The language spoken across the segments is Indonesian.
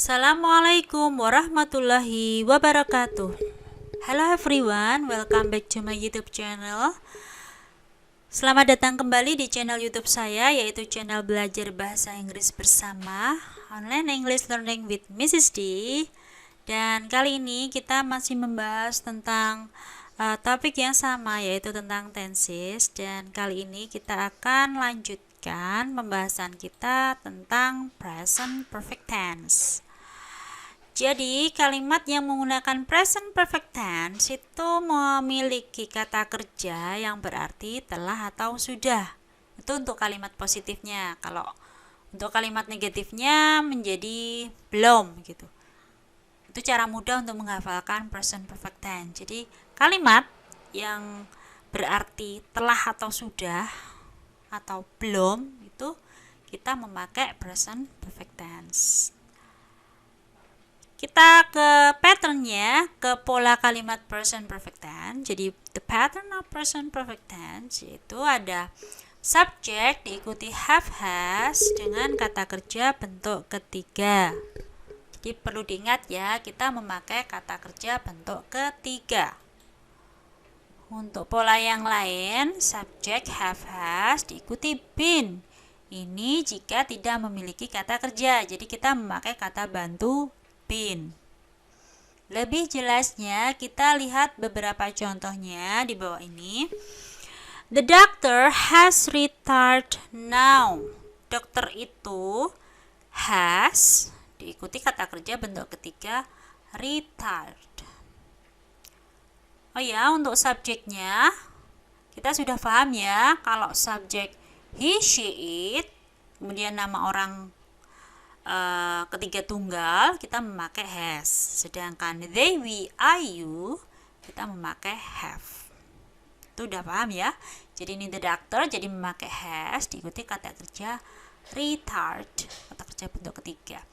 Assalamualaikum warahmatullahi wabarakatuh. Hello everyone, welcome back to my YouTube channel. Selamat datang kembali di channel YouTube saya, yaitu channel belajar bahasa Inggris bersama Online English Learning with Mrs. D. Dan kali ini kita masih membahas tentang topik yang sama, yaitu tentang tenses. Dan kali ini kita akan lanjutkan pembahasan kita tentang present perfect tense. Jadi, kalimat yang menggunakan present perfect tense itu memiliki kata kerja yang berarti telah atau sudah. Itu untuk kalimat positifnya. Kalau untuk kalimat negatifnya menjadi belum gitu. Itu cara mudah untuk menghafalkan present perfect tense. Jadi, kalimat yang berarti telah atau sudah atau belum itu kita memakai present perfect tense. Kita ke patternnya, ke pola kalimat present perfect tense. Jadi the pattern of present perfect tense itu ada subject diikuti have has dengan kata kerja bentuk ketiga. Jadi perlu diingat ya, kita memakai kata kerja bentuk ketiga. Untuk pola yang lain, subject have has diikuti been. Ini jika tidak memiliki kata kerja, jadi kita memakai kata bantu been. Lebih jelasnya, kita lihat beberapa contohnya di bawah ini. The doctor has retired now. Dokter itu has diikuti kata kerja bentuk ketiga retired. Oh ya, untuk subjeknya kita sudah paham ya, kalau subjek he, she, it, kemudian nama orang ketiga tunggal kita memakai has, sedangkan they, we, I, you kita memakai have. Itu udah paham ya. Jadi ini the doctor jadi memakai has diikuti kata kerja retired, kata kerja bentuk ketiga.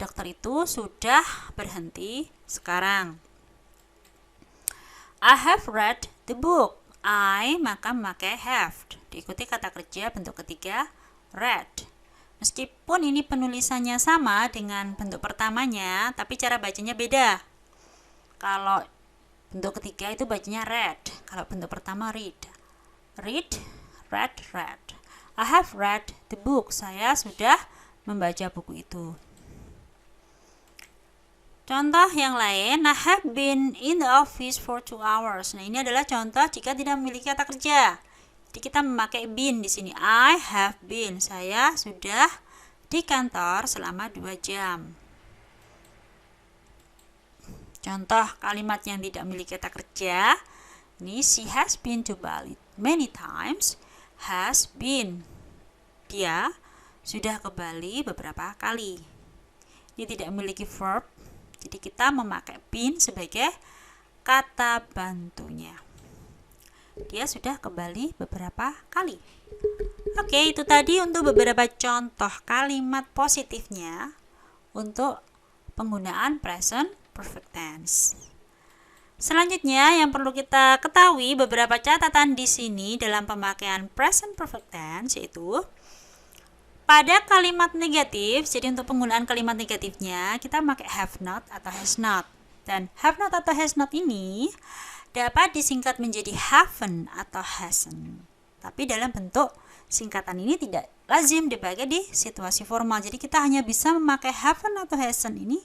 Dokter itu sudah berhenti sekarang. I have read the book. I maka memakai have diikuti kata kerja bentuk ketiga read. Meskipun ini penulisannya sama dengan bentuk pertamanya, tapi cara bacanya beda. Kalau bentuk ketiga itu bacanya read, kalau bentuk pertama read. Read, read, read. I have read the book. Saya sudah membaca buku itu. Contoh yang lain, I have been in the office for 2 hours. Nah, ini adalah contoh jika tidak memiliki kata kerja. Jadi kita memakai been di sini. I have been. Saya sudah di kantor selama 2 jam. Contoh kalimat yang tidak memiliki kata kerja. Ini she has been to Bali many times. Has been. Dia sudah ke Bali beberapa kali. Ini tidak memiliki verb. Jadi kita memakai been sebagai kata bantunya. Dia sudah ke Bali beberapa kali. Oke, itu tadi untuk beberapa contoh kalimat positifnya untuk penggunaan present perfect tense. Selanjutnya yang perlu kita ketahui beberapa catatan di sini dalam pemakaian present perfect tense, yaitu pada kalimat negatif. Jadi untuk penggunaan kalimat negatifnya kita pakai have not atau has not. Dan have not atau has not ini dapat disingkat menjadi haven't atau hasn't. Tapi dalam bentuk singkatan ini tidak lazim dipakai di situasi formal. Jadi kita hanya bisa memakai haven't atau hasn't ini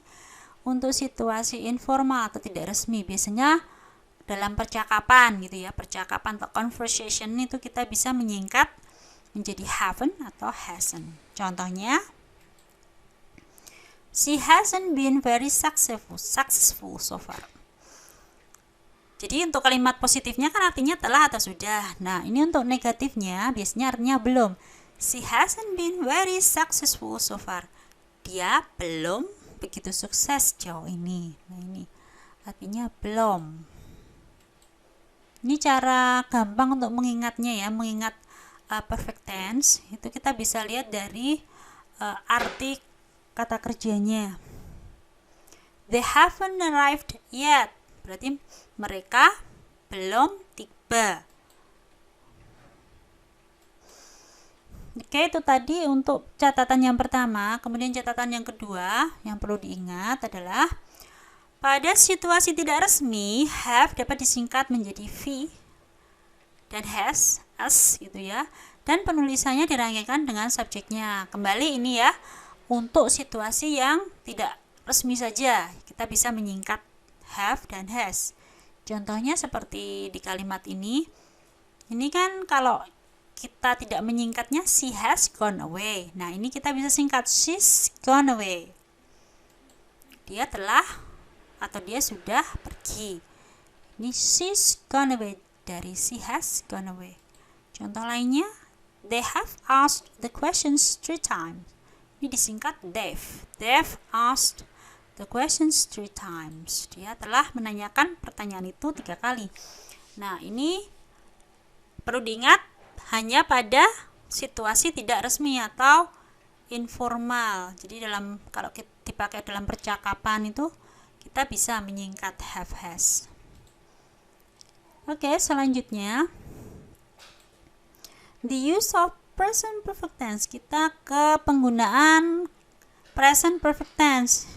untuk situasi informal atau tidak resmi. Biasanya dalam percakapan gitu ya, percakapan atau conversation itu kita bisa menyingkat menjadi haven't atau hasn't. Contohnya, she hasn't been very successful so far. Jadi untuk kalimat positifnya kan artinya telah atau sudah. Nah, ini untuk negatifnya biasanya artinya belum. She hasn't been very successful so far. Dia belum begitu sukses jauh ini. Nah, ini artinya belum. Ini cara gampang untuk mengingatnya ya, mengingat perfect tense itu kita bisa lihat dari arti kata kerjanya. They haven't arrived yet. Berarti mereka belum tiba. Oke, itu tadi untuk catatan yang pertama. Kemudian catatan yang kedua yang perlu diingat adalah pada situasi tidak resmi, have dapat disingkat menjadi V dan has, as gitu ya. Dan penulisannya dirangkaikan dengan subjeknya. Kembali ini ya, untuk situasi yang tidak resmi saja, kita bisa menyingkat have dan has. Contohnya seperti di kalimat ini. Ini kan kalau kita tidak menyingkatnya, she has gone away. Nah, ini kita bisa singkat she's gone away. Dia telah atau dia sudah pergi. Ini she's gone away dari she has gone away. Contoh lainnya, they have asked the questions 3 times. Ini disingkat they've. They've asked the questions 3 times. Dia telah menanyakan pertanyaan itu 3 kali. Nah, ini perlu diingat hanya pada situasi tidak resmi atau informal. Jadi kalau kita dipakai dalam percakapan itu kita bisa menyingkat have, has. Oke, selanjutnya the use of present perfect tense. Kita ke penggunaan present perfect tense.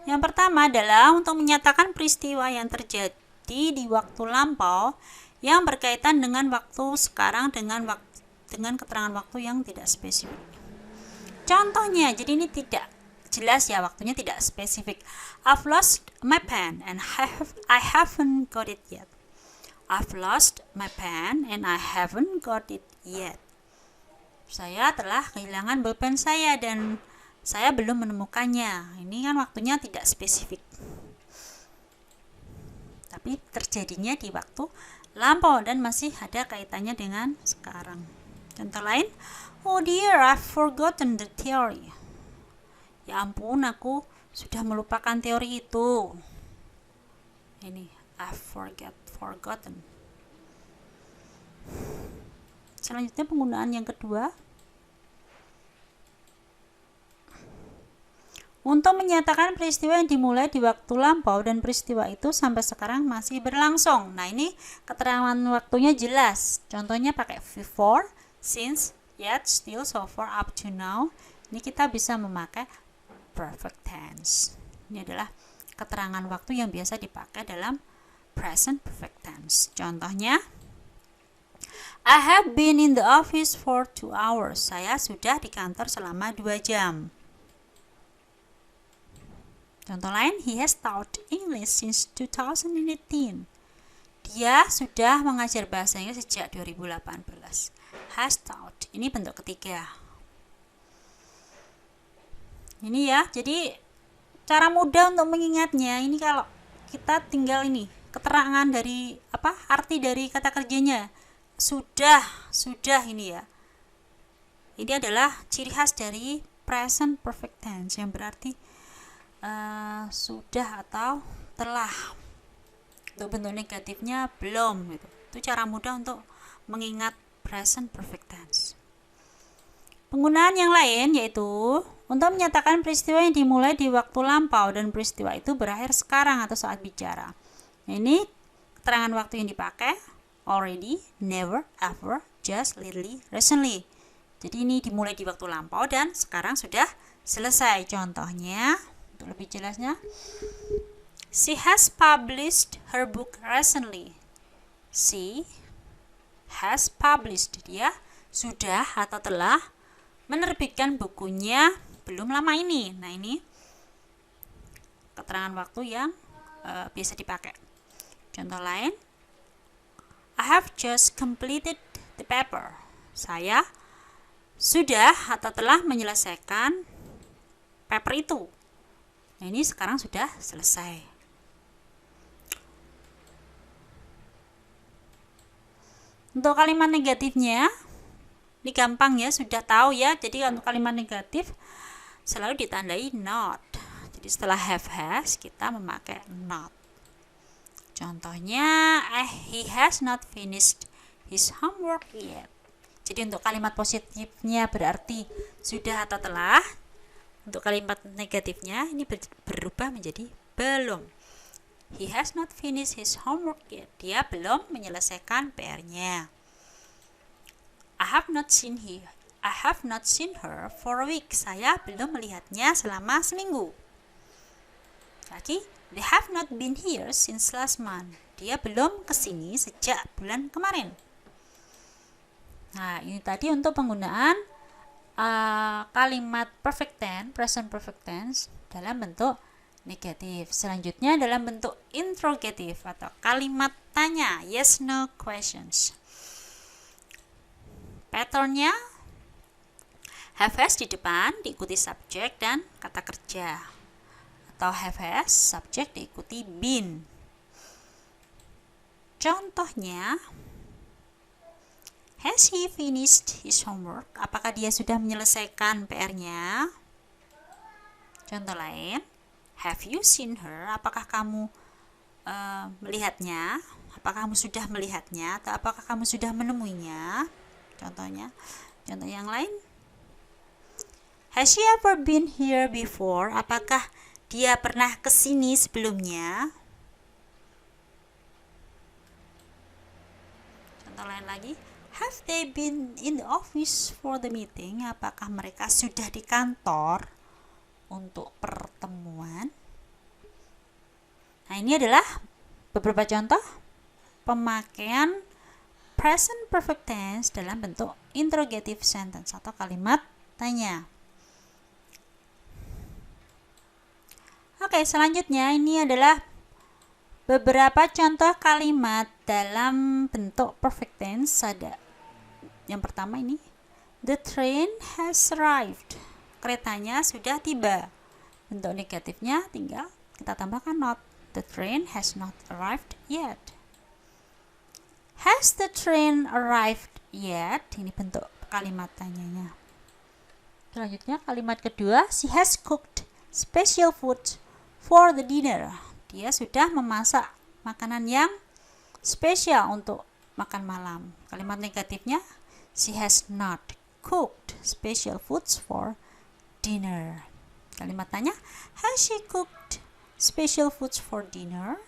Yang pertama adalah untuk menyatakan peristiwa yang terjadi di waktu lampau yang berkaitan dengan waktu sekarang dengan keterangan waktu yang tidak spesifik. Contohnya, jadi ini tidak jelas ya, waktunya tidak spesifik. I've lost my pen and I haven't got it yet. I've lost my pen and I haven't got it yet. Saya telah kehilangan bolpen saya dan saya belum menemukannya. Ini kan waktunya tidak spesifik, tapi terjadinya di waktu lampau dan masih ada kaitannya dengan sekarang. Contoh lain, oh dear, I've forgotten the theory. Ya ampun, aku sudah melupakan teori itu. Ini, I've forgotten. Selanjutnya penggunaan yang kedua. Untuk menyatakan peristiwa yang dimulai di waktu lampau dan peristiwa itu sampai sekarang masih berlangsung. Nah, ini keterangan waktunya jelas. Contohnya pakai before, since, yet, still, so far, up to now. Ini kita bisa memakai perfect tense. Ini adalah keterangan waktu yang biasa dipakai dalam present perfect tense. Contohnya, I have been in the office for 2 hours. Saya sudah di kantor selama 2 jam. Contoh lain, he has taught English since 2018. Dia sudah mengajar bahasa Inggris sejak 2018. Has taught. Ini bentuk ketiga. Ini ya, jadi cara mudah untuk mengingatnya. Ini kalau kita tinggal ini, keterangan dari arti dari kata kerjanya. Sudah ini ya. Ini adalah ciri khas dari present perfect tense yang berarti sudah atau telah. Untuk bentuk negatifnya belum gitu. Itu cara mudah untuk mengingat present perfect tense. Penggunaan yang lain yaitu untuk menyatakan peristiwa yang dimulai di waktu lampau dan peristiwa itu berakhir sekarang atau saat bicara. Nah, ini keterangan waktu yang dipakai already, never, ever, just, lately, recently. Jadi ini dimulai di waktu lampau dan sekarang sudah selesai. Contohnya untuk lebih jelasnya, she has published her book recently. She has published, dia sudah atau telah menerbitkan bukunya belum lama ini. Nah, ini keterangan waktu yang biasa dipakai. Contoh lain, I have just completed the paper. Saya sudah atau telah menyelesaikan paper itu. Nah, ini sekarang sudah selesai. Untuk kalimat negatifnya, ini gampang ya, sudah tahu ya. Jadi untuk kalimat negatif selalu ditandai not. Jadi setelah have, has, kita memakai not. Contohnya, he has not finished his homework yet. Jadi untuk kalimat positifnya berarti sudah atau telah. Untuk kalimat negatifnya ini berubah menjadi belum. He has not finished his homework yet. Dia belum menyelesaikan PR-nya. I have not seen I have not seen her for a week. Saya belum melihatnya selama seminggu. Lagi, they have not been here since last month. Dia belum kesini sejak bulan kemarin. Nah, ini tadi untuk penggunaan kalimat perfect tense, present perfect tense dalam bentuk negatif. Selanjutnya dalam bentuk interrogative atau kalimat tanya, yes no questions. Patternnya have has di depan diikuti subjek dan kata kerja, atau have has subjek diikuti been. Contohnya, has he finished his homework? Apakah dia sudah menyelesaikan PR-nya? Contoh lain, have you seen her? Apakah kamu melihatnya? Apakah kamu sudah melihatnya? Atau apakah kamu sudah menemuinya? Contohnya, contoh yang lain, has she ever been here before? Apakah dia pernah kesini sebelumnya? Contoh lain lagi, have they been in the office for the meeting? Apakah mereka sudah di kantor untuk pertemuan? Nah, ini adalah beberapa contoh pemakaian present perfect tense dalam bentuk interrogative sentence atau kalimat tanya. Oke, selanjutnya ini adalah beberapa contoh kalimat dalam bentuk perfect tense. Ada yang pertama ini, the train has arrived. Keretanya sudah tiba. Bentuk negatifnya tinggal kita tambahkan not. The train has not arrived yet. Has the train arrived yet? Ini bentuk kalimat tanyanya. Selanjutnya kalimat kedua, she has cooked special food for the dinner. Dia sudah memasak makanan yang spesial untuk makan malam. Kalimat negatifnya, she has not cooked special foods for dinner. Kalimat tanya, has she cooked special foods for dinner?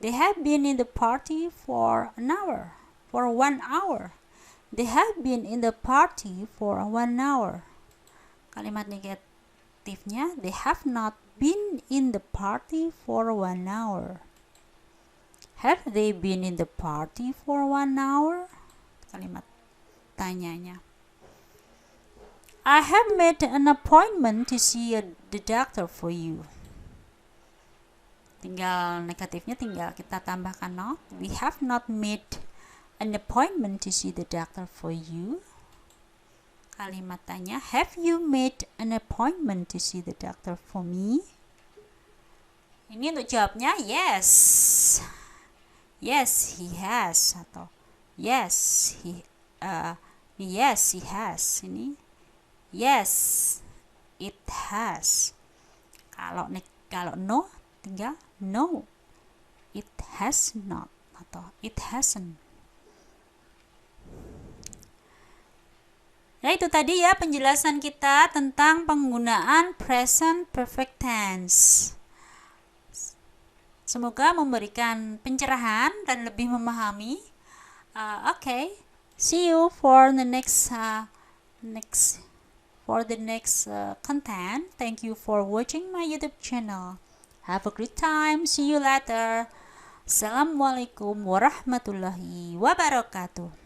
They have been in the party for an hour, for 1 hour. They have been in the party for 1 hour. Kalimat negatifnya, they have not been in the party for 1 hour. Have they been in the party for 1 hour? Kalimat tanyanya. I have made an appointment to see the doctor for you. Tinggal negatifnya tinggal kita tambahkan not. We have not made an appointment to see the doctor for you. Kalimat tanya, have you made an appointment to see the doctor for me? Ini untuk jawabnya yes. Yes, he has, atau yes, he has. Ini yes, it has. Kalau no, tinggal no, it has not, atau it hasn't. Nah, itu tadi ya penjelasan kita tentang penggunaan present perfect tense. Semoga memberikan pencerahan dan lebih memahami. Okay, see you for the next content. Thank you for watching my YouTube channel. Have a great time. See you later. Assalamualaikum warahmatullahi wabarakatuh.